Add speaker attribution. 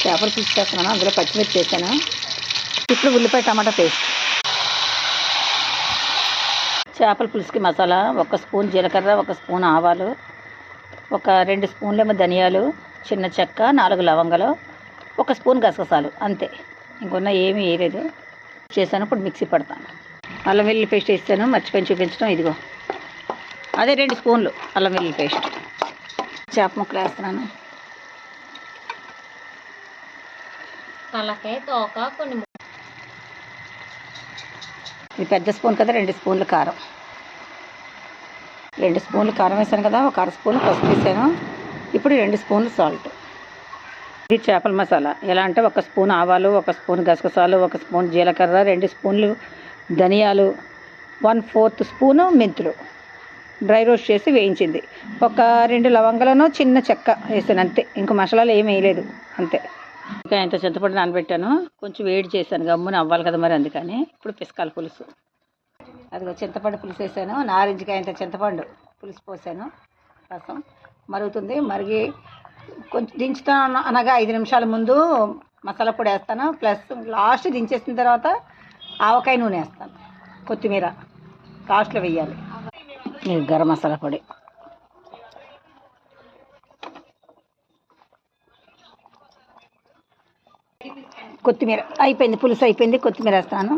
Speaker 1: చేపల పులుసు చేస్తున్నాను. అందులో పచ్చిమిర్చి వేసాను. ఇప్పుడు ఉల్లిపాయ టమాటా పేస్ట్. చేపల పులుసుకి మసాలా 1 స్పూన్ జీలకర్ర, 1 స్పూన్ ఆవాలు, ఒక 2 స్పూన్లేమో ధనియాలు, చిన్న చెక్క, 4 లవంగాలు, 1 స్పూన్ గసగసాలు, అంతే. ఇంకొన్న ఏమీ వేయలేదు. చేశాను. ఇప్పుడు మిక్సీ పడతాను. అల్లం వెల్లుల్లి పేస్ట్ వేస్తాను. మర్చిపోయి చూపించడం. ఇదిగో అదే 2 స్పూన్లు అల్లం వెల్లుల్లి పేస్ట్. చేప ముక్కలు వేస్తున్నాను.
Speaker 2: తలకాయ తోక కొన్ని.
Speaker 1: ఇది పెద్ద స్పూన్ కదా, 2 స్పూన్లు కారం. 2 స్పూన్లు కారం వేసాను కదా, ఒక 1/2 స్పూన్ పసుపు వేసాను. ఇప్పుడు 2 స్పూన్లు సాల్ట్. ఇది చేపల మసాలా. ఎలా అంటే 1 స్పూన్ ఆవాలు, 1 స్పూన్ గసగసాలు, 1 స్పూన్ జీలకర్ర, 2 స్పూన్లు ధనియాలు, 1/4 స్పూను మెంతులు డ్రై రోస్ట్ చేసి వేయించింది. ఒక 2 లవంగాలను, చిన్న చెక్క వేసాను, అంతే. ఇంకో మసాలాలు ఏమి వేయలేదు, అంతే. ఇంకా ఇంత చింతపండు నానబెట్టాను. కొంచెం వేడి చేశాను, గమ్మున అవ్వాలి కదా మరి, అందుకని. ఇప్పుడు పిసకాల పులుసు. అదిగో చింతపండు పులుసు వేసాను. నారింజకాయ ఇంత చింతపండు పులుసు పోసాను. రసం మరుగుతుంది. మరిగి కొంచెం దించుతాను అనగా 5 నిమిషాల ముందు మసాలా పొడి వేస్తాను. ప్లస్ లాస్ట్ దించేసిన తర్వాత ఆవకాయ నూనె వేస్తాను. కొత్తిమీర లాస్ట్లో వేయాలి. గరం మసాలా పొడి. కొత్తిమీర అయిపోయింది. పులుసు అయిపోయింది. కొత్తిమీర వేస్తాను.